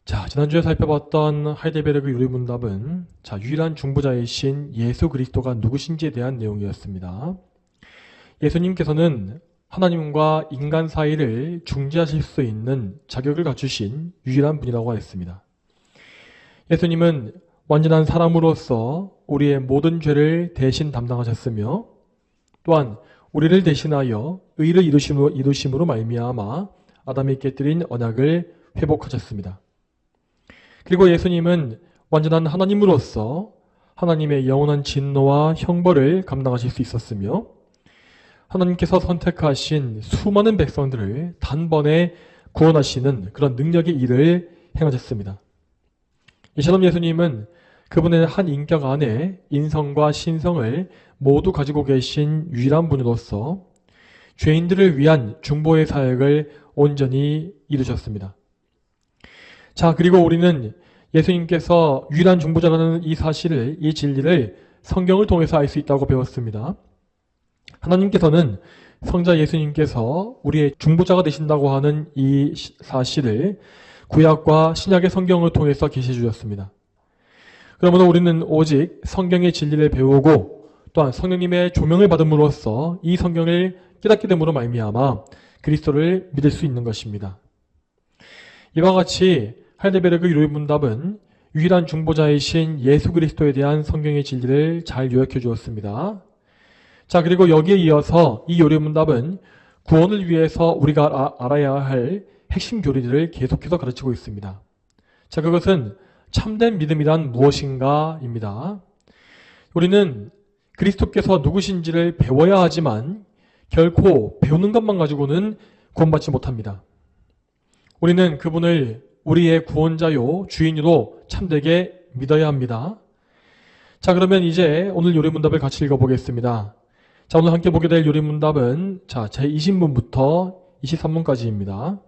자, 지난주에 살펴봤던 하이델베르그 요리문답은 유일한 중보자이신 예수 그리스도가 누구신지에 대한 내용이었습니다. 예수님께서는 하나님과 인간 사이를 중재하실 수 있는 자격을 갖추신 유일한 분이라고 하였습니다. 예수님은 완전한 사람으로서 우리의 모든 죄를 대신 담당하셨으며 또한 우리를 대신하여 의를 이루심으로 말미암아 아담이 깨뜨린 언약을 회복하셨습니다. 그리고 예수님은 완전한 하나님으로서 하나님의 영원한 진노와 형벌을 감당하실 수 있었으며 하나님께서 선택하신 수많은 백성들을 단번에 구원하시는 그런 능력의 일을 행하셨습니다. 이처럼 예수님은 그분의 한 인격 안에 인성과 신성을 모두 가지고 계신 유일한 분으로서 죄인들을 위한 중보의 사역을 온전히 이루셨습니다. 자, 그리고 우리는 예수님께서 유일한 중보자라는 이 사실을, 이 진리를 성경을 통해서 알 수 있다고 배웠습니다. 하나님께서는 성자 예수님께서 우리의 중보자가 되신다고 하는 이 사실을 구약과 신약의 성경을 통해서 계시해 주셨습니다. 그러므로 우리는 오직 성경의 진리를 배우고 또한 성령님의 조명을 받음으로써 이 성경을 깨닫게 됨으로 말미암아 그리스도를 믿을 수 있는 것입니다. 이와 같이 하이델베르그 요리문답은 유일한 중보자이신 예수 그리스도에 대한 성경의 진리를 잘 요약해 주었습니다. 자, 그리고 여기에 이어서 이 요리문답은 구원을 위해서 우리가 알아야 할 핵심 교리들을 계속해서 가르치고 있습니다. 자, 그것은 참된 믿음이란 무엇인가 입니다. 우리는 그리스도께서 누구신지를 배워야 하지만 결코 배우는 것만 가지고는 구원받지 못합니다. 우리는 그분을 우리의 구원자요 주인으로 참되게 믿어야 합니다. 자, 그러면 이제 오늘 요리문답을 같이 읽어보겠습니다. 자, 오늘 함께 보게 될 요리문답은 제20문부터 23문까지입니다.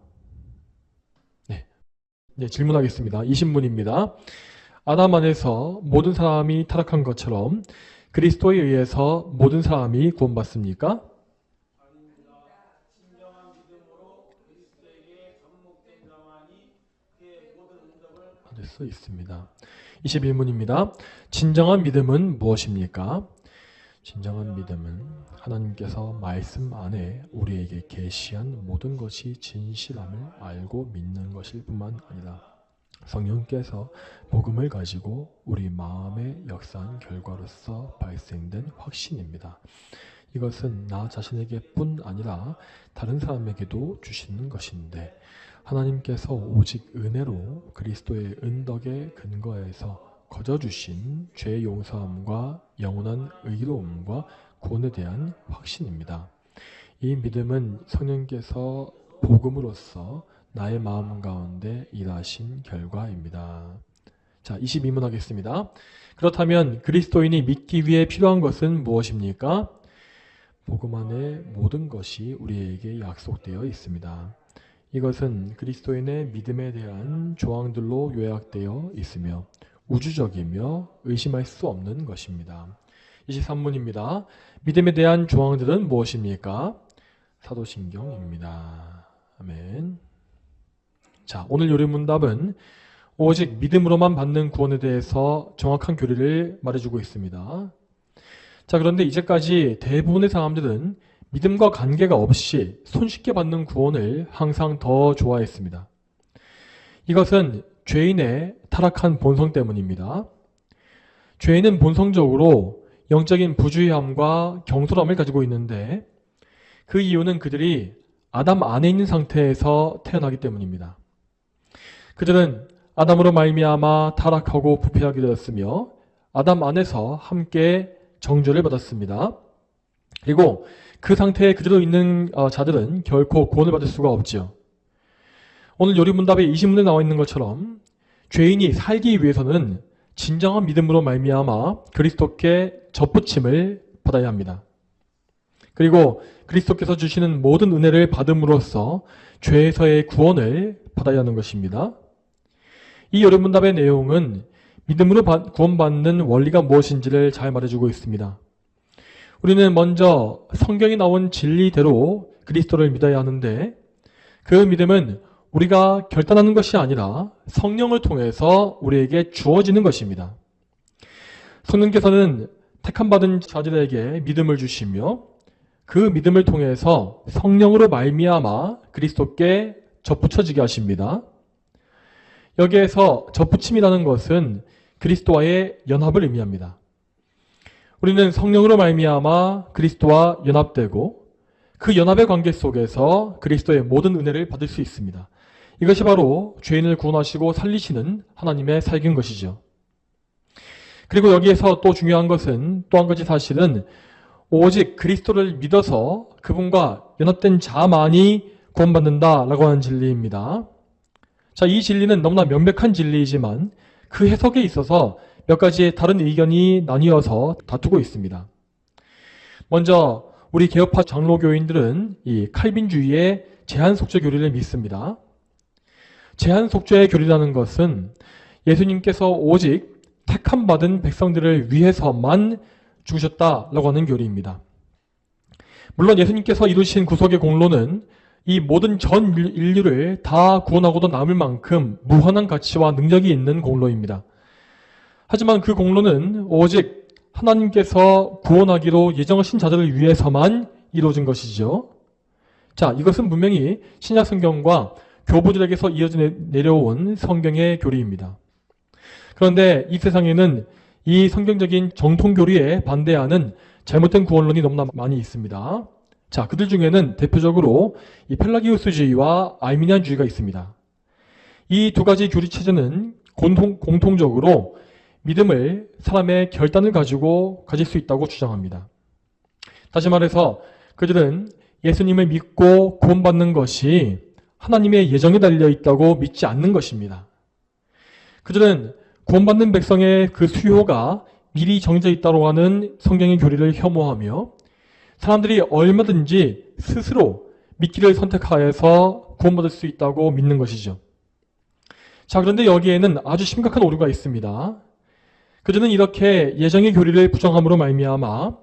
네, 질문하겠습니다. 20문입니다. 아담 안에서 모든 사람이 타락한 것처럼 그리스도에 의해서 모든 사람이 구원받습니까? 아닙니다. 진정한 믿음으로 그리스도에게 접목된 자만이 그의 모든 응답을 받을 수 있습니다. 21문입니다. 진정한 믿음은 무엇입니까? 진정한 믿음은 하나님께서 말씀 안에 우리에게 계시한 모든 것이 진실함을 알고 믿는 것일 뿐만 아니라 성령께서 복음을 가지고 우리 마음에 역사한 결과로서 발생된 확신입니다. 이것은 나 자신에게 뿐 아니라 다른 사람에게도 주시는 것인데 하나님께서 오직 은혜로 그리스도의 은덕에 근거해서 거저주신 죄 용서함과 영원한 의로움과 구원에 대한 확신입니다. 이 믿음은 성령께서 복음으로써 나의 마음 가운데 일하신 결과입니다. 자, 22문 하겠습니다. 그렇다면 그리스도인이 믿기 위해 필요한 것은 무엇입니까? 복음 안에 모든 것이 우리에게 약속되어 있습니다. 이것은 그리스도인의 믿음에 대한 조항들로 요약되어 있으며 우주적이며 의심할 수 없는 것입니다. 23문입니다. 믿음에 대한 조항들은 무엇입니까? 사도신경입니다. 아멘. 자, 오늘 요리문답은 오직 믿음으로만 받는 구원에 대해서 정확한 교리를 말해주고 있습니다. 자, 그런데 이제까지 대부분의 사람들은 믿음과 관계가 없이 손쉽게 받는 구원을 항상 더 좋아했습니다. 이것은 죄인의 타락한 본성 때문입니다. 죄인은 본성적으로 영적인 부주의함과 경솔함을 가지고 있는데 그 이유는 그들이 아담 안에 있는 상태에서 태어나기 때문입니다. 그들은 아담으로 말미암아 타락하고 부패하게 되었으며 아담 안에서 함께 정죄를 받았습니다. 그리고 그 상태에 그대로 있는 자들은 결코 구원을 받을 수가 없지요. 오늘 요리문답에 20문에 나와 있는 것처럼 죄인이 살기 위해서는 진정한 믿음으로 말미암아 그리스도께 접붙임을 받아야 합니다. 그리고 그리스도께서 주시는 모든 은혜를 받음으로써 죄에서의 구원을 받아야 하는 것입니다. 이 요리문답의 내용은 믿음으로 구원받는 원리가 무엇인지를 잘 말해주고 있습니다. 우리는 먼저 성경에 나온 진리대로 그리스도를 믿어야 하는데 그 믿음은 우리가 결단하는 것이 아니라 성령을 통해서 우리에게 주어지는 것입니다. 성령께서는 택함받은 자들에게 믿음을 주시며 그 믿음을 통해서 성령으로 말미암아 그리스도께 접붙여지게 하십니다. 여기에서 접붙임이라는 것은 그리스도와의 연합을 의미합니다. 우리는 성령으로 말미암아 그리스도와 연합되고 그 연합의 관계 속에서 그리스도의 모든 은혜를 받을 수 있습니다. 이것이 바로 죄인을 구원하시고 살리시는 하나님의 사역인 것이죠. 그리고 여기에서 또 중요한 것은 또 한 가지 사실은 오직 그리스도를 믿어서 그분과 연합된 자만이 구원받는다라고 하는 진리입니다. 자, 이 진리는 너무나 명백한 진리이지만 그 해석에 있어서 몇 가지의 다른 의견이 나뉘어서 다투고 있습니다. 먼저 우리 개혁파 장로교인들은 이 칼빈주의의 제한속죄 교리를 믿습니다. 제한속죄의 교리라는 것은 예수님께서 오직 택함받은 백성들을 위해서만 죽으셨다라고 하는 교리입니다. 물론 예수님께서 이루신 구속의 공로는 이 모든 전 인류를 다 구원하고도 남을 만큼 무한한 가치와 능력이 있는 공로입니다. 하지만 그 공로는 오직 하나님께서 구원하기로 예정하신 자들을 위해서만 이루어진 것이죠. 자, 이것은 분명히 신약 성경과 교부들에게서 이어져 내려온 성경의 교리입니다. 그런데 이 세상에는 이 성경적인 정통 교리에 반대하는 잘못된 구원론이 너무나 많이 있습니다. 자, 그들 중에는 대표적으로 이 펠라기우스주의와 아르미니안주의가 있습니다. 이 두 가지 교리 체제는 공통적으로 믿음을 사람의 결단을 가지고 가질 수 있다고 주장합니다. 다시 말해서 그들은 예수님을 믿고 구원받는 것이 하나님의 예정에 달려 있다고 믿지 않는 것입니다. 그들은 구원받는 백성의 그 수요가 미리 정해져 있다고 하는 성경의 교리를 혐오하며 사람들이 얼마든지 스스로 믿기를 선택하여서 구원받을 수 있다고 믿는 것이죠. 자, 그런데 여기에는 아주 심각한 오류가 있습니다. 그들은 이렇게 예정의 교리를 부정함으로 말미암아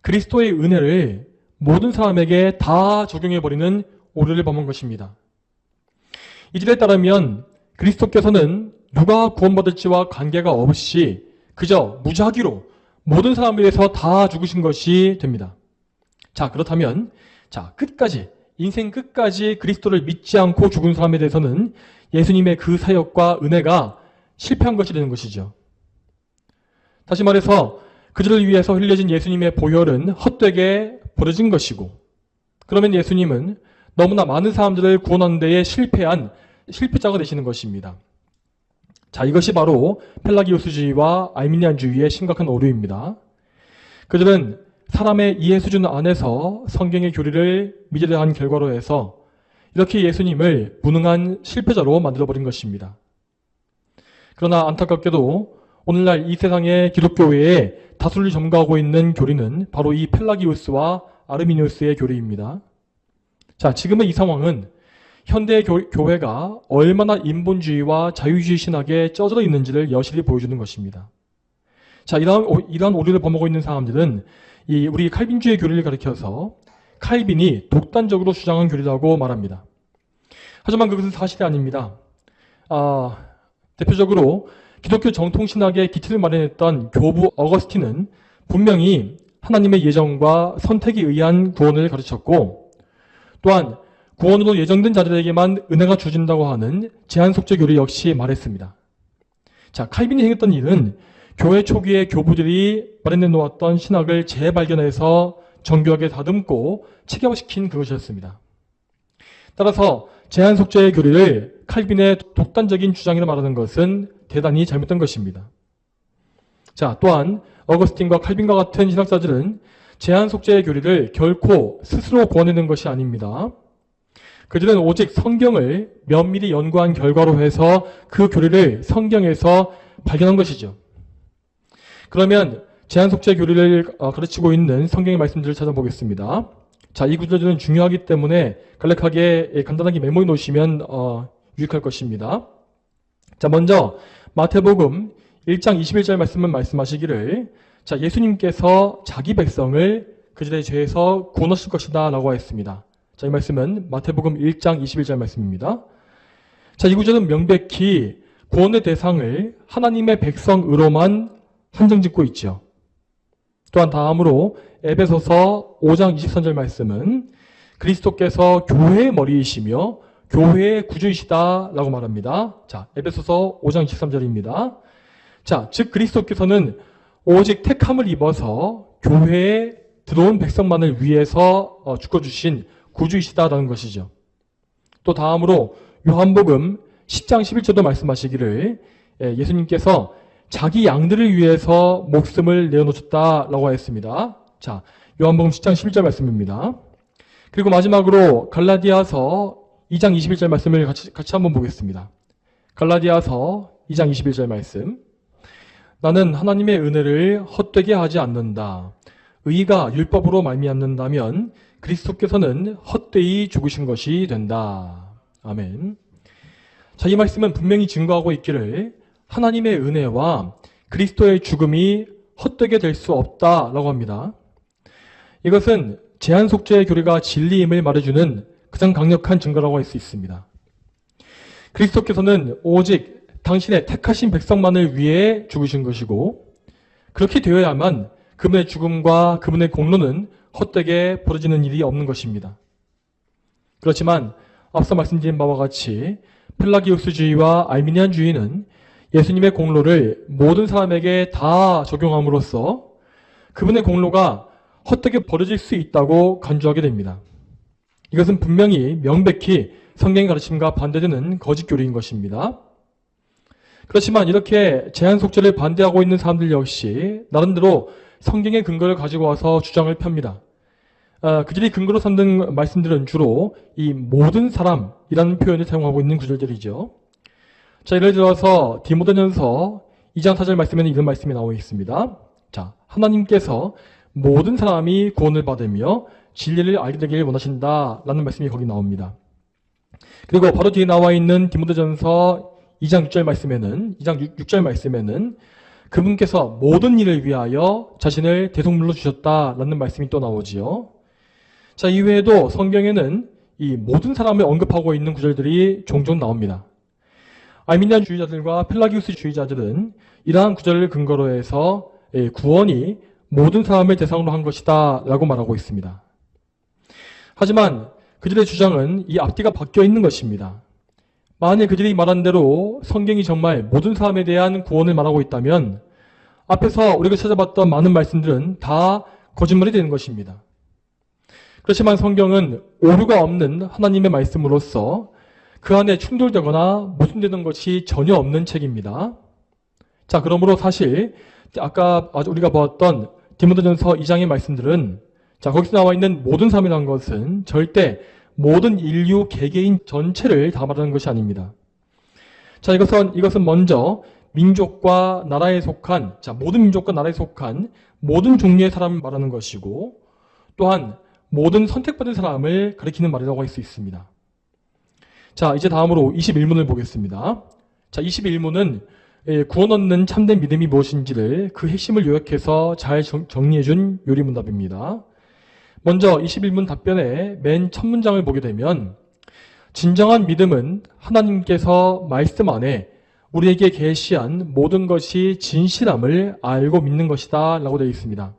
그리스도의 은혜를 모든 사람에게 다 적용해버리는 오류를 범한 것입니다. 이들에 따르면 그리스도께서는 누가 구원받을지와 관계가 없이 그저 무작위로 모든 사람을 위해서 다 죽으신 것이 됩니다. 자, 그렇다면 끝까지 인생 끝까지 그리스도를 믿지 않고 죽은 사람에 대해서는 예수님의 그 사역과 은혜가 실패한 것이 되는 것이죠. 다시 말해서 그들을 위해서 흘려진 예수님의 보혈은 헛되게 버려진 것이고, 그러면 예수님은 너무나 많은 사람들을 구원하는 데에 실패한 실패자가 되시는 것입니다. 자, 이것이 바로 펠라기우스주의와 아르미니안주의의 심각한 오류입니다. 그들은 사람의 이해 수준 안에서 성경의 교리를 믿으려 한 결과로 해서 이렇게 예수님을 무능한 실패자로 만들어버린 것입니다. 그러나 안타깝게도 오늘날 이 세상의 기독교회에 다수를 점거하고 있는 교리는 바로 이 펠라기우스와 아르미니우스의 교리입니다. 자, 지금의 이 상황은 현대 교회가 얼마나 인본주의와 자유주의 신학에 쩌들어 있는지를 여실히 보여주는 것입니다. 자, 이러한 오류를 범하고 있는 사람들은 우리 칼빈주의 교리를 가리켜서 칼빈이 독단적으로 주장한 교리라고 말합니다. 하지만 그것은 사실이 아닙니다. 대표적으로 기독교 정통신학의 기틀을 마련했던 교부 어거스틴은 분명히 하나님의 예정과 선택에 의한 구원을 가르쳤고, 또한 구원으로 예정된 자들에게만 은혜가 주어진다고 하는 제한속죄 교리 역시 말했습니다. 자, 칼빈이 행했던 일은 교회 초기에 교부들이 마련해 놓았던 신학을 재발견해서 정교하게 다듬고 체계화시킨 그것이었습니다. 따라서 제한속죄의 교리를 칼빈의 독단적인 주장이라 말하는 것은 대단히 잘못된 것입니다. 자, 또한 어거스틴과 칼빈과 같은 신학자들은 제한속죄의 교리를 결코 스스로 구원해낸 것이 아닙니다. 그들은 오직 성경을 면밀히 연구한 결과로 해서 그 교리를 성경에서 발견한 것이죠. 그러면 제한속죄 교리를 가르치고 있는 성경의 말씀들을 찾아보겠습니다. 자, 이 구절들은 중요하기 때문에 간단하게 메모해 놓으시면 유익할 것입니다. 자, 먼저 마태복음 1장 21절 말씀은 말씀하시기를, 자, 예수님께서 자기 백성을 그들의 죄에서 구원하실 것이다 라고 했습니다. 자, 이 말씀은 마태복음 1장 21절 말씀입니다. 자, 이 구절은 명백히 구원의 대상을 하나님의 백성으로만 한정짓고 있죠. 또한 다음으로 에베소서 5장 23절 말씀은 그리스도께서 교회의 머리이시며 교회의 구주이시다라고 말합니다. 자, 에베소서 5장 23절입니다. 자, 즉 그리스도께서는 오직 택함을 입어서 교회에 들어온 백성만을 위해서 죽어주신 구주이시다라는 것이죠. 또 다음으로 요한복음 10장 11절도 말씀하시기를 예수님께서 자기 양들을 위해서 목숨을 내어놓으셨다라고 했습니다. 자, 요한복음 10장 11절 말씀입니다. 그리고 마지막으로 갈라디아서 2장 21절 말씀을 같이 한번 보겠습니다. 갈라디아서 2장 21절 말씀. 나는 하나님의 은혜를 헛되게 하지 않는다. 의가 율법으로 말미암는다면 그리스도께서는 헛되이 죽으신 것이 된다. 아멘. 자, 이 말씀은 분명히 증거하고 있기를 하나님의 은혜와 그리스도의 죽음이 헛되게 될 수 없다라고 합니다. 이것은 제한 속죄의 교리가 진리임을 말해주는 가장 강력한 증거라고 할 수 있습니다. 그리스도께서는 오직 당신의 택하신 백성만을 위해 죽으신 것이고 그렇게 되어야만 그분의 죽음과 그분의 공로는 헛되게 벌어지는 일이 없는 것입니다. 그렇지만 앞서 말씀드린 바와 같이 펠라기우스주의와 알미니안주의는 예수님의 공로를 모든 사람에게 다 적용함으로써 그분의 공로가 헛되게 벌어질 수 있다고 간주하게 됩니다. 이것은 분명히 명백히 성경의 가르침과 반대되는 거짓 교리인 것입니다. 그렇지만 이렇게 제한 속죄를 반대하고 있는 사람들 역시 나름대로 성경의 근거를 가지고 와서 주장을 펴니다. 그들이 근거로 삼는 말씀들은 주로 이 모든 사람이라는 표현을 사용하고 있는 구절들이죠. 자, 예를 들어서 디모데전서 2장 4절 말씀에는 이런 말씀이 나오고 있습니다. 자, 하나님께서 모든 사람이 구원을 받으며 진리를 알게 되기를 원하신다라는 말씀이 거기 나옵니다. 그리고 바로 뒤에 나와 있는 디모데전서 2장 6절 말씀에는 6절 말씀에는 그분께서 모든 일을 위하여 자신을 대속물로 주셨다라는 말씀이 또 나오지요. 자, 이외에도 성경에는 이 모든 사람을 언급하고 있는 구절들이 종종 나옵니다. 알미니안 주의자들과 펠라기우스 주의자들은 이러한 구절을 근거로 해서 구원이 모든 사람을 대상으로 한 것이다 라고 말하고 있습니다. 하지만 그들의 주장은 이 앞뒤가 바뀌어 있는 것입니다. 만일 그들이 말한 대로 성경이 정말 모든 사람에 대한 구원을 말하고 있다면 앞에서 우리가 찾아봤던 많은 말씀들은 다 거짓말이 되는 것입니다. 그렇지만 성경은 오류가 없는 하나님의 말씀으로서 그 안에 충돌되거나 모순되는 것이 전혀 없는 책입니다. 자, 그러므로 사실 아까 우리가 보았던 디모데전서 2장의 말씀들은 자, 거기서 나와 있는 모든 사람이라는 것은 절대 모든 인류 개개인 전체를 다 말하는 것이 아닙니다. 자, 이것은 먼저 민족과 나라에 속한, 자, 모든 민족과 나라에 속한 모든 종류의 사람을 말하는 것이고, 또한 모든 선택받은 사람을 가리키는 말이라고 할 수 있습니다. 자, 이제 다음으로 21문을 보겠습니다. 자, 21문은 구원 얻는 참된 믿음이 무엇인지를 그 핵심을 요약해서 잘 정리해준 요리문답입니다. 먼저 21문 답변의 맨 첫 문장을 보게 되면 진정한 믿음은 하나님께서 말씀 안에 우리에게 계시한 모든 것이 진실함을 알고 믿는 것이다 라고 되어 있습니다.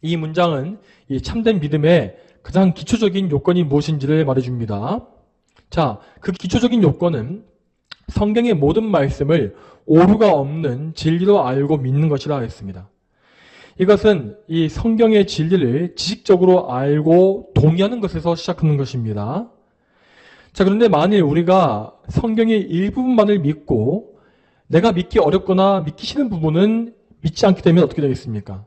이 문장은 이 참된 믿음의 가장 기초적인 요건이 무엇인지를 말해줍니다. 자, 그 기초적인 요건은 성경의 모든 말씀을 오류가 없는 진리로 알고 믿는 것이라 했습니다. 이것은 이 성경의 진리를 지식적으로 알고 동의하는 것에서 시작하는 것입니다. 자, 그런데 만일 우리가 성경의 일부분만을 믿고 내가 믿기 어렵거나 믿기 싫은 부분은 믿지 않게 되면 어떻게 되겠습니까?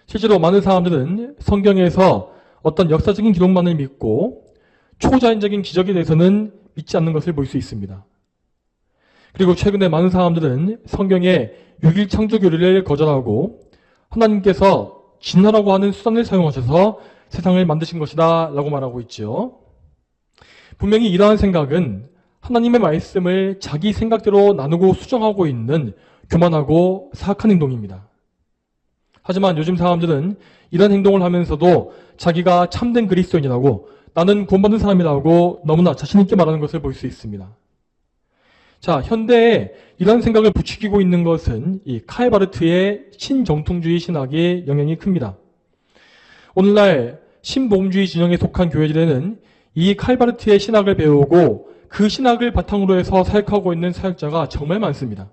실제로 많은 사람들은 성경에서 어떤 역사적인 기록만을 믿고 초자연적인 기적에 대해서는 믿지 않는 것을 볼 수 있습니다. 그리고 최근에 많은 사람들은 성경의 6일 창조 교리를 거절하고 하나님께서 진화라고 하는 수단을 사용하셔서 세상을 만드신 것이다 라고 말하고 있죠. 분명히 이러한 생각은 하나님의 말씀을 자기 생각대로 나누고 수정하고 있는 교만하고 사악한 행동입니다. 하지만 요즘 사람들은 이런 행동을 하면서도 자기가 참된 그리스도인이라고 나는 구원받은 사람이라고 너무나 자신있게 말하는 것을 볼 수 있습니다. 자, 현대에 이런 생각을 부추기고 있는 것은 이 카일 바르트의 신정통주의 신학의 영향이 큽니다. 오늘날 신복음주의 진영에 속한 교회들에는 이 카일 바르트의 신학을 배우고 그 신학을 바탕으로 해서 사역하고 있는 사역자가 정말 많습니다.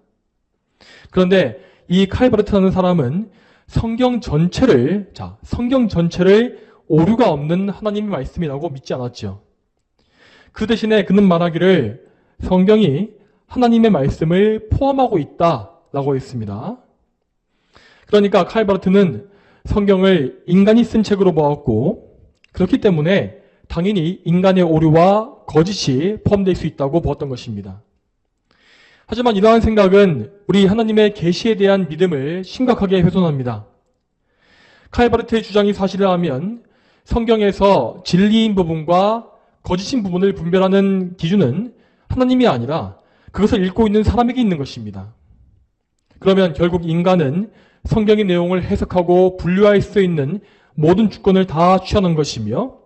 그런데 이 카일 바르트라는 사람은 성경 전체를 오류가 없는 하나님의 말씀이라고 믿지 않았죠. 그 대신에 그는 말하기를 성경이 하나님의 말씀을 포함하고 있다라고 했습니다. 그러니까 카일 바르트는 성경을 인간이 쓴 책으로 보았고 그렇기 때문에 당연히 인간의 오류와 거짓이 포함될 수 있다고 보았던 것입니다. 하지만 이러한 생각은 우리 하나님의 계시에 대한 믿음을 심각하게 훼손합니다. 카일 바르트의 주장이 사실이라면 성경에서 진리인 부분과 거짓인 부분을 분별하는 기준은 하나님이 아니라 그것을 읽고 있는 사람에게 있는 것입니다. 그러면 결국 인간은 성경의 내용을 해석하고 분류할 수 있는 모든 주권을 다 취하는 것이며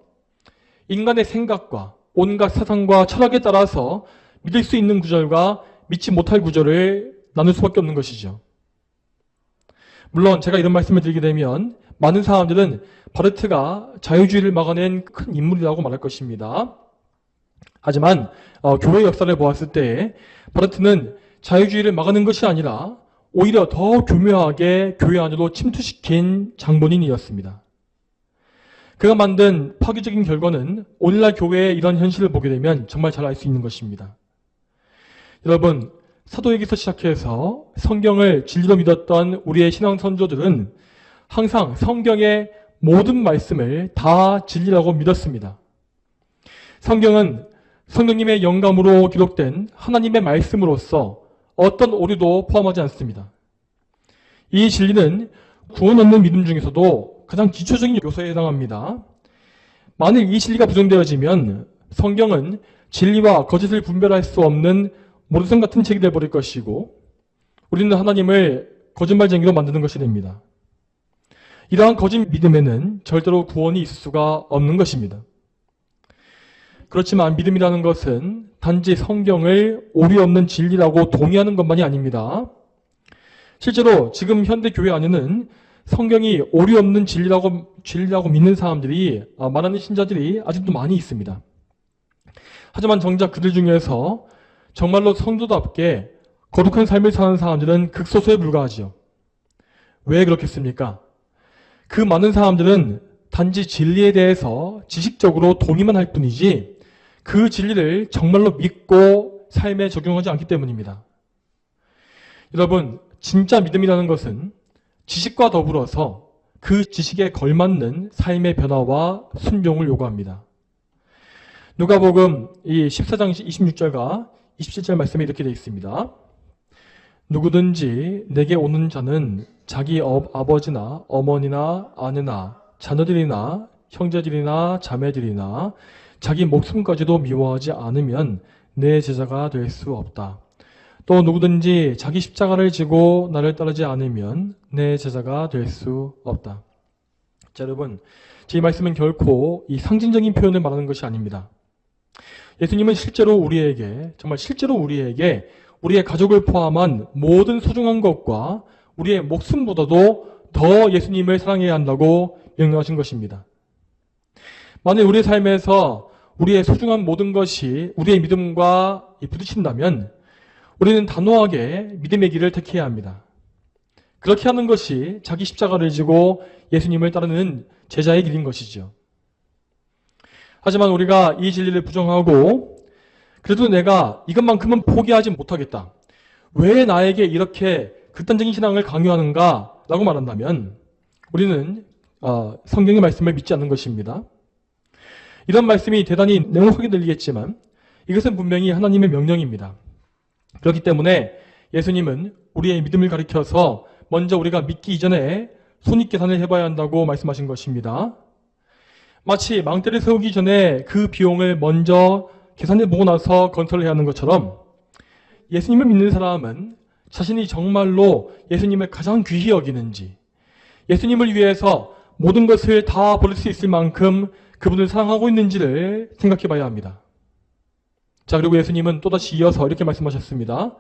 인간의 생각과 온갖 사상과 철학에 따라서 믿을 수 있는 구절과 믿지 못할 구절을 나눌 수밖에 없는 것이죠. 물론 제가 이런 말씀을 드리게 되면 많은 사람들은 바르트가 자유주의를 막아낸 큰 인물이라고 말할 것입니다. 하지만 교회 역사를 보았을 때 바르트는 자유주의를 막아낸 것이 아니라 오히려 더 교묘하게 교회 안으로 침투시킨 장본인이었습니다. 그가 만든 파괴적인 결과는 오늘날 교회의 이런 현실을 보게 되면 정말 잘 알 수 있는 것입니다. 여러분, 사도에게서 시작해서 성경을 진리로 믿었던 우리의 신앙 선조들은 항상 성경의 모든 말씀을 다 진리라고 믿었습니다. 성경은 성령님의 영감으로 기록된 하나님의 말씀으로서 어떤 오류도 포함하지 않습니다. 이 진리는 구원 얻는 믿음 중에서도 가장 기초적인 요소에 해당합니다. 만일 이 진리가 부정되어지면 성경은 진리와 거짓을 분별할 수 없는 모르성 같은 책이 되어버릴 것이고 우리는 하나님을 거짓말쟁이로 만드는 것이 됩니다. 이러한 거짓 믿음에는 절대로 구원이 있을 수가 없는 것입니다. 그렇지만 믿음이라는 것은 단지 성경을 오류 없는 진리라고 동의하는 것만이 아닙니다. 실제로 지금 현대 교회 안에는 성경이 오류 없는 진리라고 믿는 사람들이 말하는 신자들이 아직도 많이 있습니다. 하지만 정작 그들 중에서 정말로 성도답게 거룩한 삶을 사는 사람들은 극소수에 불과하지요. 왜 그렇겠습니까? 그 많은 사람들은 단지 진리에 대해서 지식적으로 동의만 할 뿐이지 그 진리를 정말로 믿고 삶에 적용하지 않기 때문입니다. 여러분, 진짜 믿음이라는 것은 지식과 더불어서 그 지식에 걸맞는 삶의 변화와 순종을 요구합니다. 누가복음 14장 26절과 27절 말씀에 이렇게 되어 있습니다. 누구든지 내게 오는 자는 자기 아버지나 어머니나 아내나 자녀들이나 형제들이나 자매들이나 자기 목숨까지도 미워하지 않으면 내 제자가 될 수 없다. 또 누구든지 자기 십자가를 지고 나를 따르지 않으면 내 제자가 될 수 없다. 자, 여러분, 이 말씀은 결코 이 상징적인 표현을 말하는 것이 아닙니다. 예수님은 실제로 우리에게, 정말 실제로 우리에게 우리의 가족을 포함한 모든 소중한 것과 우리의 목숨보다도 더 예수님을 사랑해야 한다고 명령하신 것입니다. 만일 우리의 삶에서 우리의 소중한 모든 것이 우리의 믿음과 부딪힌다면 우리는 단호하게 믿음의 길을 택해야 합니다. 그렇게 하는 것이 자기 십자가를 지고 예수님을 따르는 제자의 길인 것이죠. 하지만 우리가 이 진리를 부정하고 그래도 내가 이것만큼은 포기하지 못하겠다. 왜 나에게 이렇게 극단적인 신앙을 강요하는가? 라고 말한다면 우리는 성경의 말씀을 믿지 않는 것입니다. 이런 말씀이 대단히 냉혹하게 들리겠지만 이것은 분명히 하나님의 명령입니다. 그렇기 때문에 예수님은 우리의 믿음을 가리켜서 먼저 우리가 믿기 이전에 손익계산을 해봐야 한다고 말씀하신 것입니다. 마치 망대를 세우기 전에 그 비용을 먼저 계산해보고 나서 건설해야 하는 것처럼 예수님을 믿는 사람은 자신이 정말로 예수님을 가장 귀히 여기는지 예수님을 위해서 모든 것을 다 버릴 수 있을 만큼 그분을 사랑하고 있는지를 생각해 봐야 합니다. 자, 그리고 예수님은 또다시 이어서 이렇게 말씀하셨습니다.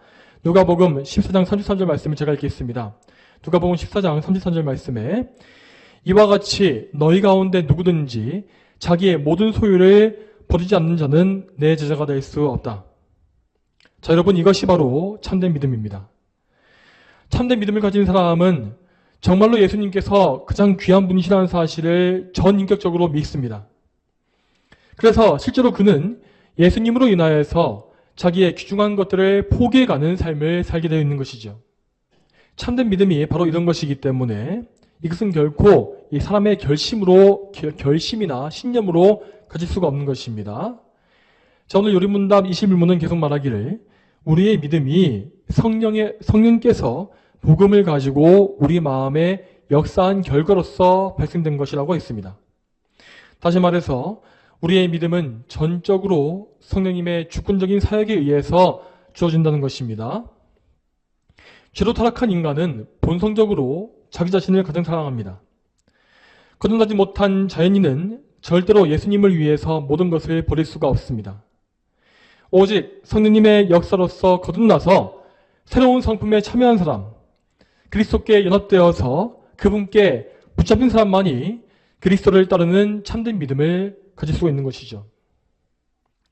누가복음 14장 33절 말씀을 제가 읽겠습니다. 누가복음 14장 33절 말씀에 이와 같이 너희 가운데 누구든지 자기의 모든 소유를 버리지 않는 자는 내 제자가 될 수 없다. 자, 여러분, 이것이 바로 참된 믿음입니다. 참된 믿음을 가진 사람은 정말로 예수님께서 가장 귀한 분이시라는 사실을 전인격적으로 믿습니다. 그래서 실제로 그는 예수님으로 인하여서 자기의 귀중한 것들을 포기해가는 삶을 살게 되어 있는 것이죠. 참된 믿음이 바로 이런 것이기 때문에 이것은 결코 이 사람의 결심이나 신념으로 가질 수가 없는 것입니다. 자, 오늘 요리문답 21문은 계속 말하기를 우리의 믿음이 성령께서 복음을 가지고 우리 마음에 역사한 결과로서 발생된 것이라고 했습니다. 다시 말해서 우리의 믿음은 전적으로 성령님의 주권적인 사역에 의해서 주어진다는 것입니다. 죄로 타락한 인간은 본성적으로 자기 자신을 가장 사랑합니다. 거듭나지 못한 자연인은 절대로 예수님을 위해서 모든 것을 버릴 수가 없습니다. 오직 성령님의 역사로서 거듭나서 새로운 성품에 참여한 사람, 그리스도께 연합되어서 그분께 붙잡힌 사람만이 그리스도를 따르는 참된 믿음을 가질 수가 있는 것이죠.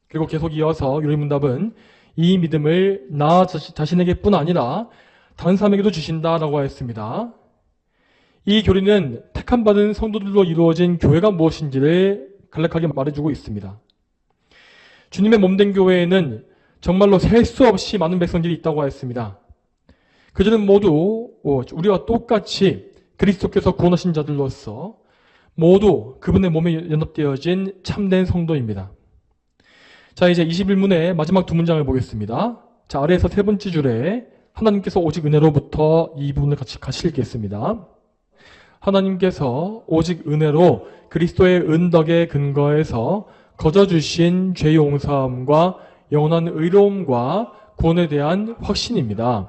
그리고 계속 이어서 요리문답은 이 믿음을 나 자신에게뿐 아니라 다른 사람에게도 주신다라고 하였습니다. 이 교리는 택함받은 성도들로 이루어진 교회가 무엇인지를 간략하게 말해주고 있습니다. 주님의 몸된 교회에는 정말로 셀 수 없이 많은 백성들이 있다고 하였습니다. 그들은 모두 우리와 똑같이 그리스도께서 구원하신 자들로서 모두 그분의 몸에 연합되어진 참된 성도입니다. 자, 이제 21문의 마지막 두 문장을 보겠습니다. 자, 아래에서 세 번째 줄에 하나님께서 오직 은혜로부터 이 부분을 같이 읽겠습니다. 하나님께서 오직 은혜로 그리스도의 은덕에 근거해서 거저주신 죄 용서함과 영원한 의로움과 구원에 대한 확신입니다.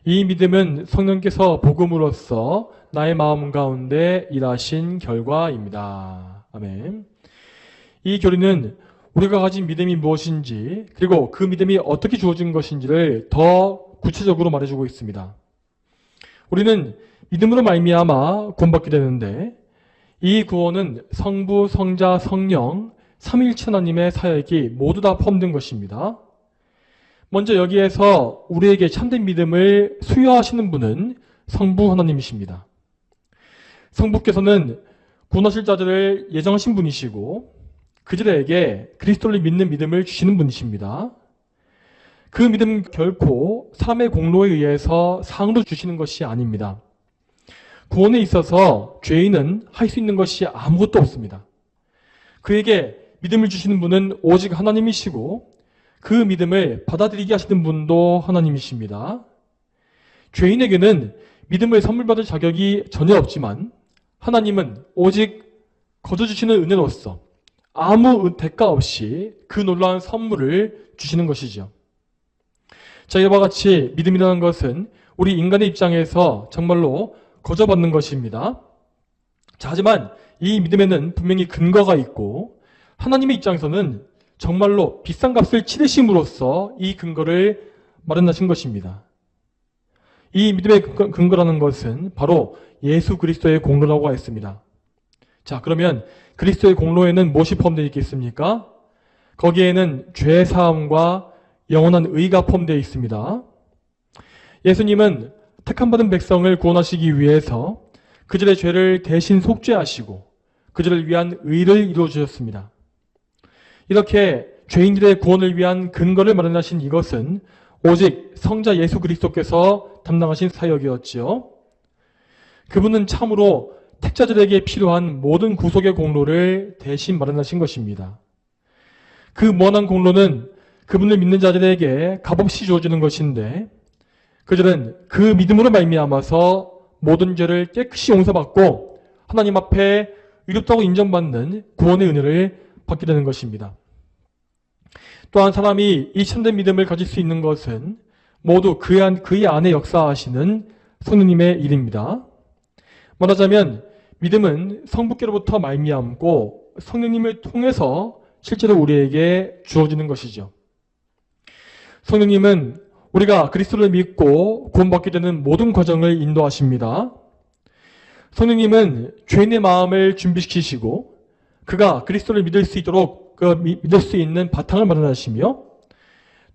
이 믿음은 성령께서 복음으로써 나의 마음 가운데 일하신 결과입니다. 아멘. 이 교리는 우리가 가진 믿음이 무엇인지 그리고 그 믿음이 어떻게 주어진 것인지를 더 구체적으로 말해주고 있습니다. 우리는 믿음으로 말미암아 구원받게 되는데 이 구원은 성부, 성자, 성령, 삼위일체 하나님의 사역이 모두 다 포함된 것입니다. 먼저 여기에서 우리에게 참된 믿음을 수여하시는 분은 성부 하나님이십니다. 성부께서는 구원하실 자들을 예정하신 분이시고 그들에게 그리스도를 믿는 믿음을 주시는 분이십니다. 그 믿음은 결코 사람의 공로에 의해서 상으로 주시는 것이 아닙니다. 구원에 있어서 죄인은 할 수 있는 것이 아무것도 없습니다. 그에게 믿음을 주시는 분은 오직 하나님이시고 그 믿음을 받아들이게 하시는 분도 하나님이십니다. 죄인에게는 믿음을 선물 받을 자격이 전혀 없지만 하나님은 오직 거저주시는 은혜로서 아무 대가 없이 그 놀라운 선물을 주시는 것이죠. 자, 이와 같이 믿음이라는 것은 우리 인간의 입장에서 정말로 거저받는 것입니다. 자, 하지만 이 믿음에는 분명히 근거가 있고 하나님의 입장에서는 정말로 비싼 값을 치르심으로써 이 근거를 마련하신 것입니다. 이 믿음의 근거라는 것은 바로 예수 그리스도의 공로라고 했습니다. 자, 그러면 그리스도의 공로에는 무엇이 포함되어 있겠습니까? 거기에는 죄 사함과 영원한 의가 포함되어 있습니다. 예수님은 택함받은 백성을 구원하시기 위해서 그들의 죄를 대신 속죄하시고 그들을 위한 의를 이루어 주셨습니다. 이렇게 죄인들의 구원을 위한 근거를 마련하신 이것은 오직 성자 예수 그리스도께서 담당하신 사역이었지요. 그분은 참으로 택자들에게 필요한 모든 구속의 공로를 대신 마련하신 것입니다. 그 무한한 공로는 그분을 믿는 자들에게 값없이 주어지는 것인데 그들은 그 믿음으로 말미암아서 모든 죄를 깨끗이 용서받고 하나님 앞에 의롭다고 인정받는 구원의 은혜를 받게 되는 것입니다. 또한 사람이 이 참된 믿음을 가질 수 있는 것은 모두 그의 안에 역사하시는 성령님의 일입니다. 말하자면 믿음은 성부께로부터 말미암고 성령님을 통해서 실제로 우리에게 주어지는 것이죠. 성령님은 우리가 그리스도를 믿고 구원받게 되는 모든 과정을 인도하십니다. 성령님은 죄인의 마음을 준비시키시고 그가 그리스도를 믿을 수 있도록 믿을 수 있는 바탕을 마련하시며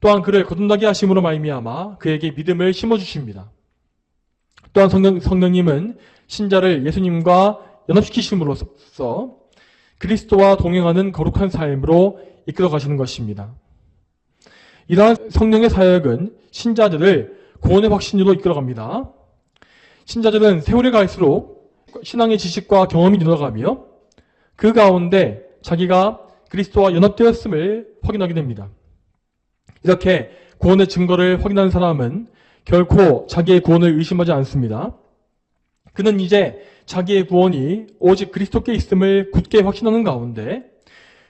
또한 그를 거듭나게 하심으로 말미암아 그에게 믿음을 심어주십니다. 또한 성령님은 신자를 예수님과 연합시키심으로써 그리스도와 동행하는 거룩한 삶으로 이끌어 가시는 것입니다. 이러한 성령의 사역은 신자들을 구원의 확신으로 이끌어갑니다. 신자들은 세월이 갈수록 신앙의 지식과 경험이 늘어가며 그 가운데 자기가 그리스도와 연합되었음을 확인하게 됩니다. 이렇게 구원의 증거를 확인한 사람은 결코 자기의 구원을 의심하지 않습니다. 그는 이제 자기의 구원이 오직 그리스도께 있음을 굳게 확신하는 가운데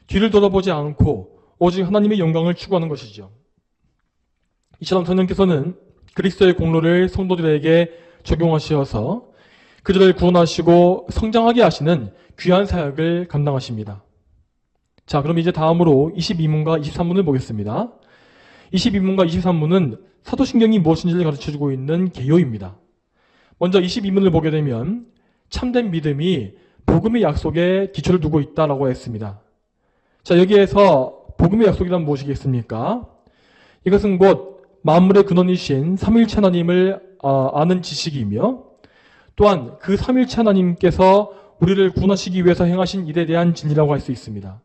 뒤를 돌아보지 않고 오직 하나님의 영광을 추구하는 것이죠. 이처럼 성령께서는 그리스도의 공로를 성도들에게 적용하셔서 그들을 구원하시고 성장하게 하시는 귀한 사역을 감당하십니다. 자, 그럼 이제 다음으로 22문과 23문을 보겠습니다. 22문과 23문은 사도신경이 무엇인지를 가르쳐주고 있는 개요입니다. 먼저 22문을 보게 되면 참된 믿음이 복음의 약속에 기초를 두고 있다라고 했습니다. 자, 여기에서 복음의 약속이란 무엇이겠습니까? 이것은 곧 만물의 근원이신 삼위일체 하나님을 아는 지식이며 또한 그 삼위일체 하나님께서 우리를 구원하시기 위해서 행하신 일에 대한 진리라고 할 수 있습니다.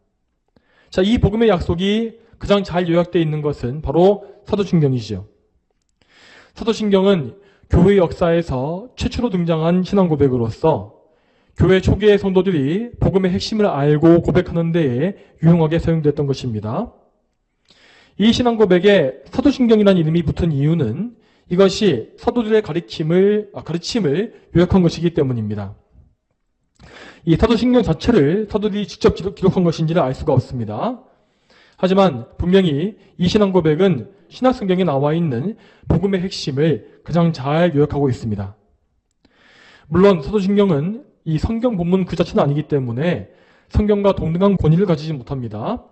자, 이 복음의 약속이 가장 잘 요약되어 있는 것은 바로 사도신경이죠. 사도신경은 교회 역사에서 최초로 등장한 신앙 고백으로서 교회 초기의 성도들이 복음의 핵심을 알고 고백하는 데에 유용하게 사용됐던 것입니다. 이 신앙 고백에 사도신경이라는 이름이 붙은 이유는 이것이 사도들의 가르침을 요약한 것이기 때문입니다. 이 사도신경 자체를 사도들이 직접 기록한 것인지를 알 수가 없습니다. 하지만 분명히 이 신앙 고백은 신약성경에 나와 있는 복음의 핵심을 가장 잘 요약하고 있습니다. 물론 사도신경은 이 성경 본문 그 자체는 아니기 때문에 성경과 동등한 권위를 가지지 못합니다.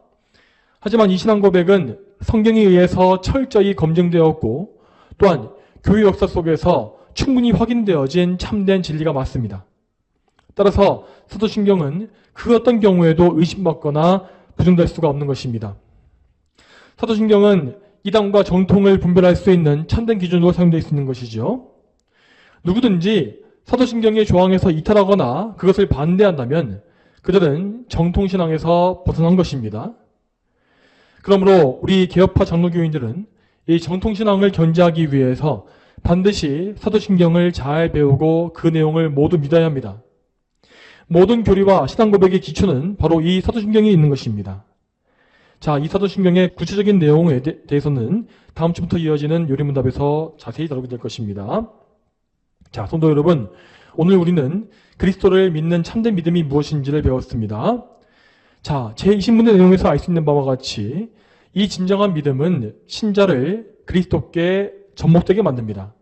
하지만 이 신앙 고백은 성경에 의해서 철저히 검증되었고 또한 교회 역사 속에서 충분히 확인되어진 참된 진리가 맞습니다. 따라서 사도신경은 그 어떤 경우에도 의심받거나 부정될 수가 없는 것입니다. 사도신경은 이단과 정통을 분별할 수 있는 참된 기준으로 사용되어 있는 것이죠. 누구든지 사도신경의 조항에서 이탈하거나 그것을 반대한다면 그들은 정통신앙에서 벗어난 것입니다. 그러므로 우리 개혁파 장로교인들은 이 정통신앙을 견지하기 위해서 반드시 사도신경을 잘 배우고 그 내용을 모두 믿어야 합니다. 모든 교리와 신앙 고백의 기초는 바로 이 사도신경에 있는 것입니다. 자, 이 사도신경의 구체적인 내용에 대해서는 다음 주부터 이어지는 요리문답에서 자세히 다루게 될 것입니다. 자, 성도 여러분, 오늘 우리는 그리스도를 믿는 참된 믿음이 무엇인지를 배웠습니다. 자, 제20문의 내용에서 알 수 있는 바와 같이 이 진정한 믿음은 신자를 그리스도께 접목되게 만듭니다.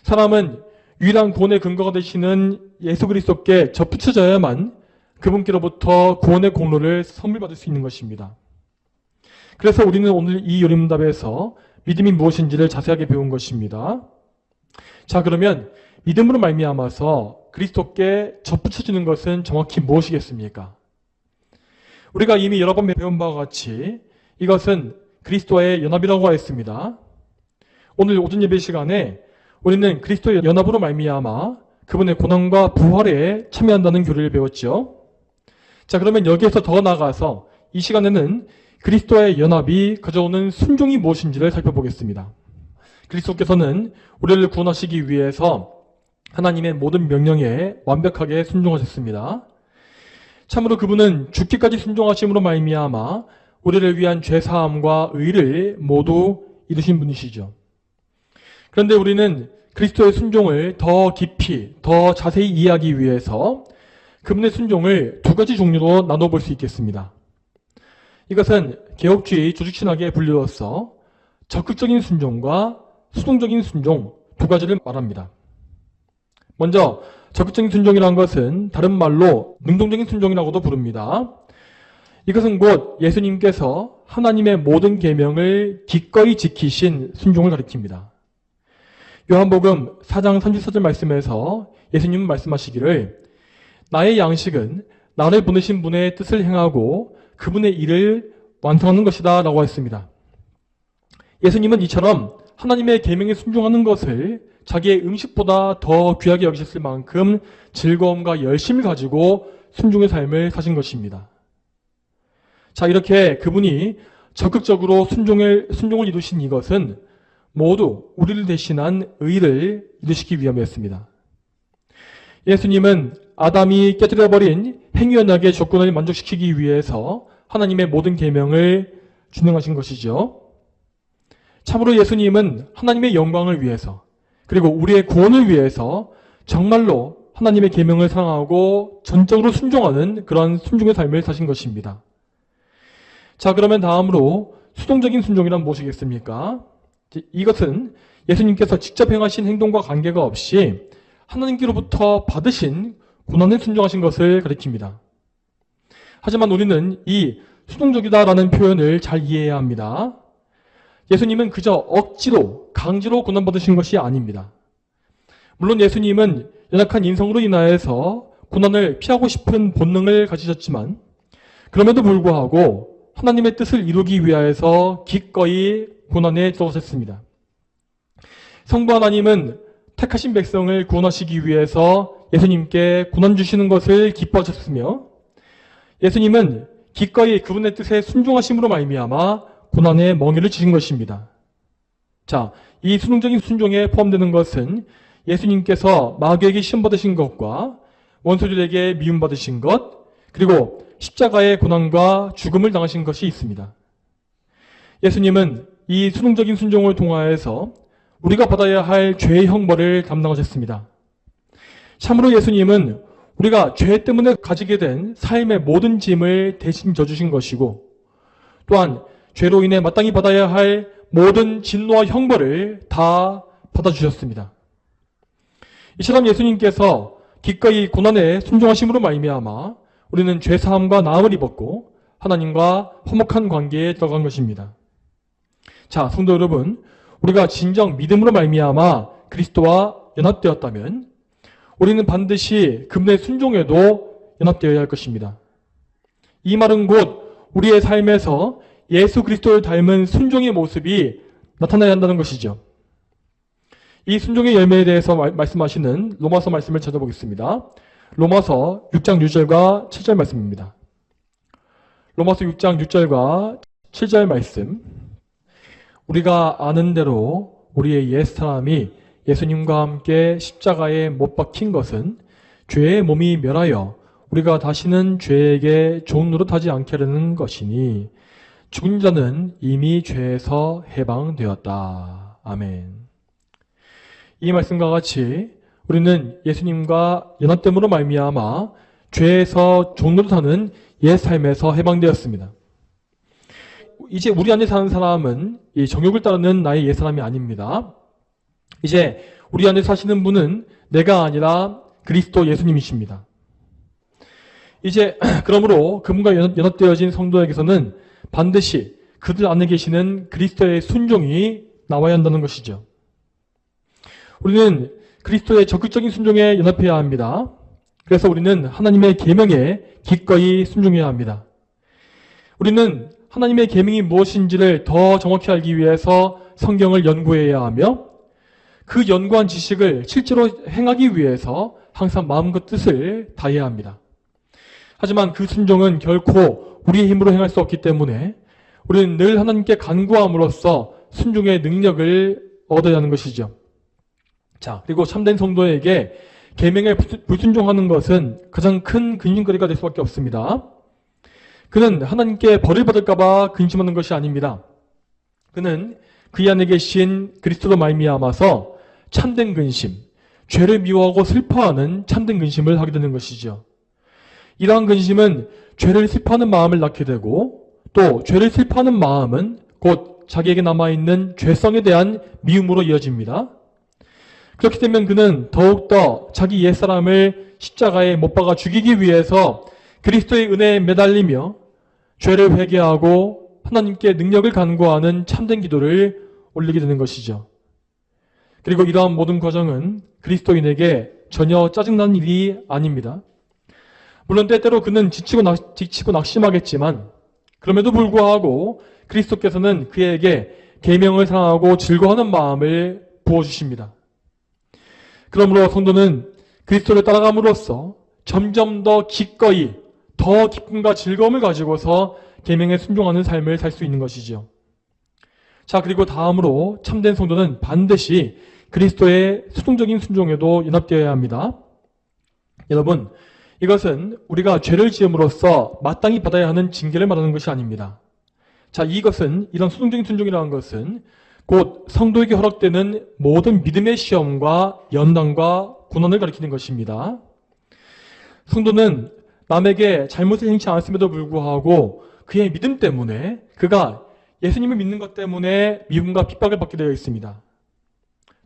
사람은 유일한 구원의 근거가 되시는 예수 그리스도께 접붙여져야만 그분께로부터 구원의 공로를 선물 받을 수 있는 것입니다. 그래서 우리는 오늘 이 요리문답에서 믿음이 무엇인지를 자세하게 배운 것입니다. 자, 그러면 믿음으로 말미암아서 그리스도께 접붙여지는 것은 정확히 무엇이겠습니까? 우리가 이미 여러 번 배운 바와 같이 이것은 그리스도와의 연합이라고 했습니다. 오늘 오전 예배 시간에 우리는 그리스도의 연합으로 말미암아 그분의 고난과 부활에 참여한다는 교리를 배웠죠. 자, 그러면 여기에서 더 나아가서 이 시간에는 그리스도의 연합이 가져오는 순종이 무엇인지를 살펴보겠습니다. 그리스도께서는 우리를 구원하시기 위해서 하나님의 모든 명령에 완벽하게 순종하셨습니다. 참으로 그분은 죽기까지 순종하심으로 말미암아 우리를 위한 죄사함과 의를 모두 이루신 분이시죠. 그런데 우리는 그리스도의 순종을 더 깊이, 더 자세히 이해하기 위해서 그분의 순종을 두 가지 종류로 나눠볼 수 있겠습니다. 이것은 개혁주의 조직신학의 분류로서 적극적인 순종과 수동적인 순종 두 가지를 말합니다. 먼저 적극적인 순종이라는 것은 다른 말로 능동적인 순종이라고도 부릅니다. 이것은 곧 예수님께서 하나님의 모든 계명을 기꺼이 지키신 순종을 가리킵니다. 요한복음 4장 34절 말씀에서 예수님은 말씀하시기를 나의 양식은 나를 보내신 분의 뜻을 행하고 그분의 일을 완성하는 것이다 라고 했습니다. 예수님은 이처럼 하나님의 계명에 순종하는 것을 자기의 음식보다 더 귀하게 여기셨을 만큼 즐거움과 열심을 가지고 순종의 삶을 사신 것입니다. 자, 이렇게 그분이 적극적으로 순종을 이루신 이것은 모두 우리를 대신한 의를 이루시기 위함이었습니다. 예수님은 아담이 깨뜨려버린 행위언약의 조건을 만족시키기 위해서 하나님의 모든 계명을 준행하신 것이죠. 참으로 예수님은 하나님의 영광을 위해서 그리고 우리의 구원을 위해서 정말로 하나님의 계명을 사랑하고 전적으로 순종하는 그런 순종의 삶을 사신 것입니다. 자, 그러면 다음으로 수동적인 순종이란 무엇이겠습니까? 이것은 예수님께서 직접 행하신 행동과 관계가 없이 하나님께로부터 받으신 고난을 순종하신 것을 가리킵니다. 하지만 우리는 이 수동적이다라는 표현을 잘 이해해야 합니다. 예수님은 그저 억지로, 강제로 고난받으신 것이 아닙니다. 물론 예수님은 연약한 인성으로 인하여서 고난을 피하고 싶은 본능을 가지셨지만 그럼에도 불구하고 하나님의 뜻을 이루기 위하여서 기꺼이 고난에 들어가셨습니다. 성부 하나님은 택하신 백성을 구원하시기 위해서 예수님께 고난 주시는 것을 기뻐하셨으며 예수님은 기꺼이 그분의 뜻에 순종하심으로 말미암아 고난의 멍에를 지신 것입니다. 자, 이 수동적인 순종에 포함되는 것은 예수님께서 마귀에게 시험받으신 것과 원수들에게 미움받으신 것, 그리고 십자가의 고난과 죽음을 당하신 것이 있습니다. 예수님은 이 수동적인 순종을 통하여서 우리가 받아야 할 죄의 형벌을 담당하셨습니다. 참으로 예수님은 우리가 죄 때문에 가지게 된 삶의 모든 짐을 대신 져주신 것이고 또한 죄로 인해 마땅히 받아야 할 모든 진노와 형벌을 다 받아주셨습니다. 이처럼 예수님께서 기꺼이 고난에 순종하심으로 말미암아 우리는 죄사함과 나음을 입었고 하나님과 화목한 관계에 들어간 것입니다. 자, 성도 여러분, 우리가 진정 믿음으로 말미암아 그리스도와 연합되었다면 우리는 반드시 그분의 순종에도 연합되어야 할 것입니다. 이 말은 곧 우리의 삶에서 예수 그리스도를 닮은 순종의 모습이 나타나야 한다는 것이죠. 이 순종의 열매에 대해서 말씀하시는 로마서 말씀을 찾아보겠습니다. 로마서 6장 6절과 7절 말씀입니다. 로마서 6장 6절과 7절 말씀. 우리가 아는 대로 우리의 옛사람이 예수님과 함께 십자가에 못 박힌 것은 죄의 몸이 멸하여 우리가 다시는 죄에게 좋은 노릇하지 않게 하려는 것이니 죽은 자는 이미 죄에서 해방되었다. 아멘. 이 말씀과 같이 우리는 예수님과 연합됨으로 말미암아 죄에서 좋은 노릇하는 옛 삶에서 해방되었습니다. 이제 우리 안에 사는 사람은 이 정욕을 따르는 나의 옛 사람이 아닙니다. 이제 우리 안에 사시는 분은 내가 아니라 그리스도 예수님이십니다. 이제 그러므로 그분과 연합되어진 성도에게서는 반드시 그들 안에 계시는 그리스도의 순종이 나와야 한다는 것이죠. 우리는 그리스도의 적극적인 순종에 연합해야 합니다. 그래서 우리는 하나님의 계명에 기꺼이 순종해야 합니다. 우리는 하나님의 계명이 무엇인지를 더 정확히 알기 위해서 성경을 연구해야 하며 그 연구한 지식을 실제로 행하기 위해서 항상 마음과 뜻을 다해야 합니다. 하지만 그 순종은 결코 우리의 힘으로 행할 수 없기 때문에 우리는 늘 하나님께 간구함으로써 순종의 능력을 얻어야 하는 것이죠. 자, 그리고 참된 성도에게 계명에 불순종하는 것은 가장 큰 근심거리가 될 수밖에 없습니다. 그는 하나님께 벌을 받을까봐 근심하는 것이 아닙니다. 그는 그 안에 계신 그리스도로 말미암아서 참된 근심, 죄를 미워하고 슬퍼하는 참된 근심을 하게 되는 것이죠. 이러한 근심은 죄를 슬퍼하는 마음을 낳게 되고 또 죄를 슬퍼하는 마음은 곧 자기에게 남아있는 죄성에 대한 미움으로 이어집니다. 그렇게 되면 그는 더욱더 자기 옛사람을 십자가에 못 박아 죽이기 위해서 그리스도의 은혜에 매달리며 죄를 회개하고 하나님께 능력을 간구하는 참된 기도를 올리게 되는 것이죠. 그리고 이러한 모든 과정은 그리스도인에게 전혀 짜증나는 일이 아닙니다. 물론 때때로 그는 지치고 낙심하겠지만 그럼에도 불구하고 그리스도께서는 그에게 계명을 사랑하고 즐거워하는 마음을 부어주십니다. 그러므로 성도는 그리스도를 따라감으로써 점점 더 기꺼이 더 기쁨과 즐거움을 가지고서 계명에 순종하는 삶을 살 수 있는 것이지요. 자, 그리고 다음으로 참된 성도는 반드시 그리스도의 수동적인 순종에도 연합되어야 합니다. 여러분, 이것은 우리가 죄를 지음으로써 마땅히 받아야 하는 징계를 말하는 것이 아닙니다. 자, 이런 수동적인 순종이라는 것은 곧 성도에게 허락되는 모든 믿음의 시험과 연단과 고난을 가리키는 것입니다. 성도는 남에게 잘못을 행치 않았음에도 불구하고 그의 믿음 때문에 그가 예수님을 믿는 것 때문에 미움과 핍박을 받게 되어 있습니다.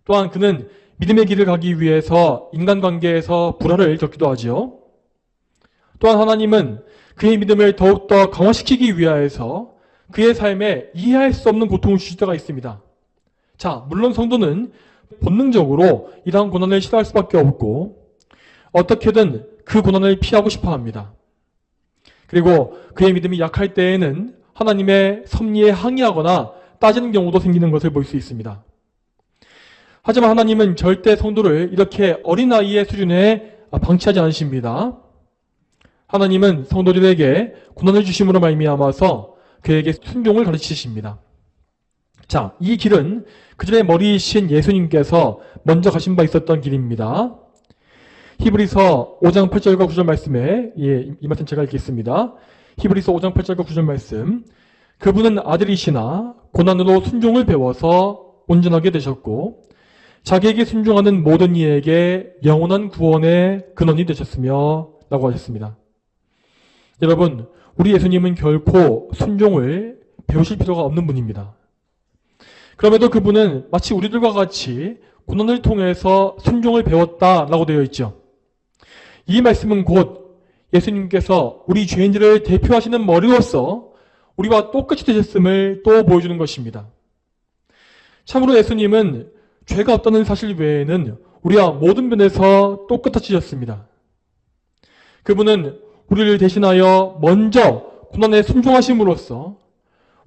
또한 그는 믿음의 길을 가기 위해서 인간관계에서 불화를 겪기도 하지요. 또한 하나님은 그의 믿음을 더욱더 강화시키기 위하여서 그의 삶에 이해할 수 없는 고통을 주실 때가 있습니다. 자, 물론 성도는 본능적으로 이러한 고난을 싫어할 수밖에 없고 어떻게든 그 고난을 피하고 싶어 합니다. 그리고 그의 믿음이 약할 때에는 하나님의 섭리에 항의하거나 따지는 경우도 생기는 것을 볼 수 있습니다. 하지만 하나님은 절대 성도를 이렇게 어린아이의 수준에 방치하지 않으십니다. 하나님은 성도들에게 고난을 주심으로 말미암아서 그에게 순종을 가르치십니다. 자, 이 길은 그들의 머리이신 예수님께서 먼저 가신 바 있었던 길입니다. 히브리서 5장 8절과 9절 말씀에 이 말씀 제가 읽겠습니다. 히브리서 5장 8절과 9절 말씀. 그분은 아들이시나 고난으로 순종을 배워서 온전하게 되셨고 자기에게 순종하는 모든 이에게 영원한 구원의 근원이 되셨으며 라고 하셨습니다. 여러분, 우리 예수님은 결코 순종을 배우실 필요가 없는 분입니다. 그럼에도 그분은 마치 우리들과 같이 고난을 통해서 순종을 배웠다라고 되어 있죠. 이 말씀은 곧 예수님께서 우리 죄인들을 대표하시는 머리로서 우리와 똑같이 되셨음을 또 보여주는 것입니다. 참으로 예수님은 죄가 없다는 사실 외에는 우리와 모든 면에서 똑같아지셨습니다. 그분은 우리를 대신하여 먼저 고난에 순종하심으로써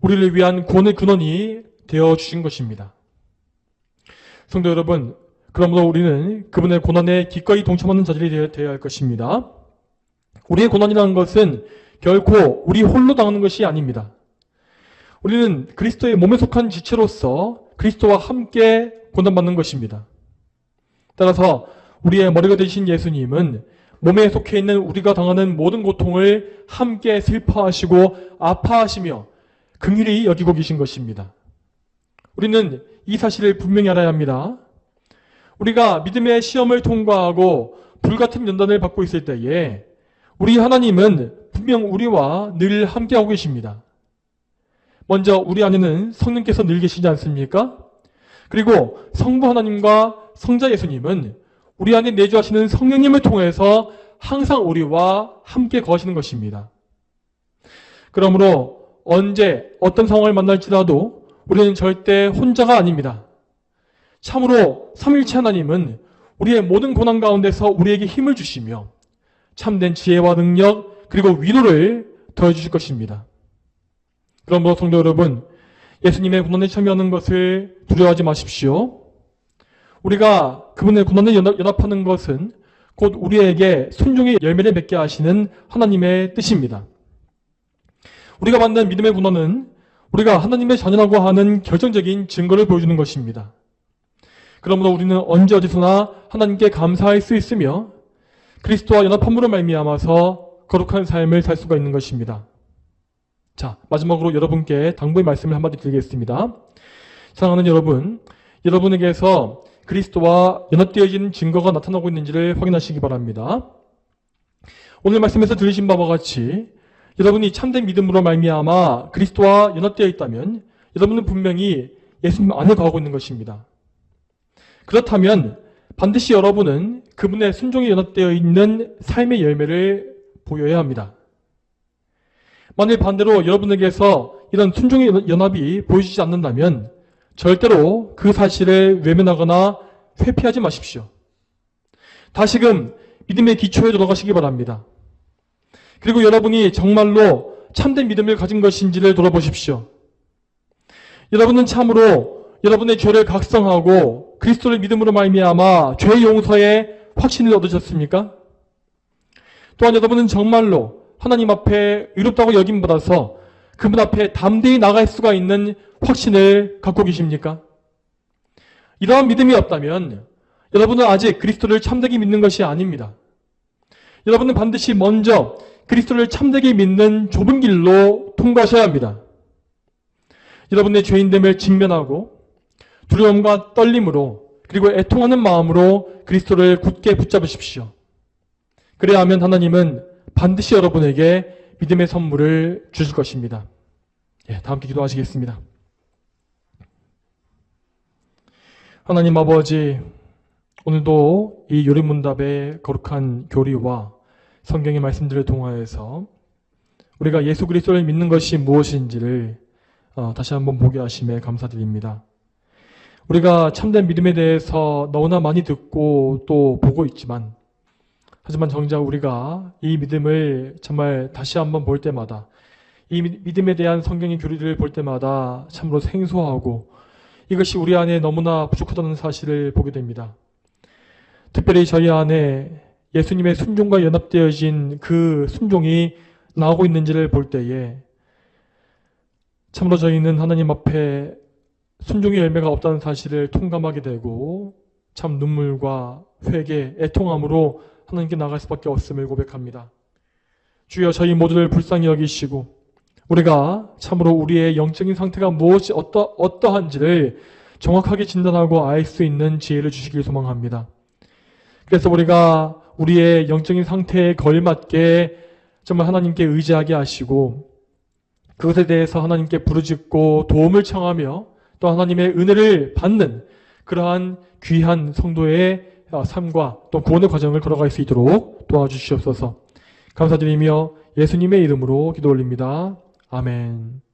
우리를 위한 구원의 근원이 되어주신 것입니다. 성도 여러분, 그러므로 우리는 그분의 고난에 기꺼이 동참하는 자들이 되어야 할 것입니다. 우리의 고난이라는 것은 결코 우리 홀로 당하는 것이 아닙니다. 우리는 그리스도의 몸에 속한 지체로서 그리스도와 함께 고난받는 것입니다. 따라서 우리의 머리가 되신 예수님은 몸에 속해 있는 우리가 당하는 모든 고통을 함께 슬퍼하시고 아파하시며 긍휼히 여기고 계신 것입니다. 우리는 이 사실을 분명히 알아야 합니다. 우리가 믿음의 시험을 통과하고 불같은 연단을 받고 있을 때에 우리 하나님은 분명 우리와 늘 함께하고 계십니다. 먼저 우리 안에는 성령께서 늘 계시지 않습니까? 그리고 성부 하나님과 성자 예수님은 우리 안에 내주하시는 성령님을 통해서 항상 우리와 함께 거하시는 것입니다. 그러므로 언제 어떤 상황을 만날지라도 우리는 절대 혼자가 아닙니다. 참으로 삼위일체 하나님은 우리의 모든 고난 가운데서 우리에게 힘을 주시며 참된 지혜와 능력 그리고 위로를 더해주실 것입니다. 그러므로 성도 여러분, 예수님의 고난에 참여하는 것을 두려워하지 마십시오. 우리가 그분의 고난에 연합하는 것은 곧 우리에게 순종의 열매를 맺게 하시는 하나님의 뜻입니다. 우리가 받는 믿음의 고난은 우리가 하나님의 자녀라고 하는 결정적인 증거를 보여주는 것입니다. 그러므로 우리는 언제 어디서나 하나님께 감사할 수 있으며 그리스도와 연합함으로 말미암아서 거룩한 삶을 살 수가 있는 것입니다. 자, 마지막으로 여러분께 당부의 말씀을 한마디 드리겠습니다. 사랑하는 여러분, 여러분에게서 그리스도와 연합되어진 증거가 나타나고 있는지를 확인하시기 바랍니다. 오늘 말씀에서 들으신 바와 같이 여러분이 참된 믿음으로 말미암아 그리스도와 연합되어 있다면 여러분은 분명히 예수님 안에 거하고 있는 것입니다. 그렇다면 반드시 여러분은 그분의 순종에 연합되어 있는 삶의 열매를 보여야 합니다. 만일 반대로 여러분에게서 이런 순종의 연합이 보여지지 않는다면 절대로 그 사실을 외면하거나 회피하지 마십시오. 다시금 믿음의 기초에 돌아가시기 바랍니다. 그리고 여러분이 정말로 참된 믿음을 가진 것인지를 돌아보십시오. 여러분은 참으로 여러분의 죄를 각성하고 그리스도를 믿음으로 말미암아 죄 용서의 확신을 얻으셨습니까? 또한 여러분은 정말로 하나님 앞에 의롭다고 여김받아서 그분 앞에 담대히 나갈 수가 있는 확신을 갖고 계십니까? 이러한 믿음이 없다면 여러분은 아직 그리스도를 참되게 믿는 것이 아닙니다. 여러분은 반드시 먼저 그리스도를 참되게 믿는 좁은 길로 통과하셔야 합니다. 여러분의 죄인됨을 직면하고 두려움과 떨림으로 그리고 애통하는 마음으로 그리스도를 굳게 붙잡으십시오. 그래야 하면 하나님은 반드시 여러분에게 믿음의 선물을 주실 것입니다. 다 함께 기도하시겠습니다. 하나님 아버지, 오늘도 이 요리문답의 거룩한 교리와 성경의 말씀들을 통하여서 우리가 예수 그리스도를 믿는 것이 무엇인지를 다시 한번 보게 하심에 감사드립니다. 우리가 참된 믿음에 대해서 너무나 많이 듣고 또 보고 있지만 하지만 정작 우리가 이 믿음을 정말 다시 한번 볼 때마다 이 믿음에 대한 성경의 교리를 볼 때마다 참으로 생소하고 이것이 우리 안에 너무나 부족하다는 사실을 보게 됩니다. 특별히 저희 안에 예수님의 순종과 연합되어진 그 순종이 나오고 있는지를 볼 때에 참으로 저희는 하나님 앞에 순종의 열매가 없다는 사실을 통감하게 되고 참 눈물과 회개, 애통함으로 하나님께 나갈 수밖에 없음을 고백합니다. 주여 저희 모두를 불쌍히 여기시고 우리가 참으로 우리의 영적인 상태가 무엇이 어떠한지를 정확하게 진단하고 알 수 있는 지혜를 주시길 소망합니다. 그래서 우리가 우리의 영적인 상태에 걸맞게 정말 하나님께 의지하게 하시고 그것에 대해서 하나님께 부르짖고 도움을 청하며 또 하나님의 은혜를 받는 그러한 귀한 성도의 삶과 또 구원의 과정을 걸어갈 수 있도록 도와주시옵소서. 감사드리며 예수님의 이름으로 기도 올립니다. 아멘.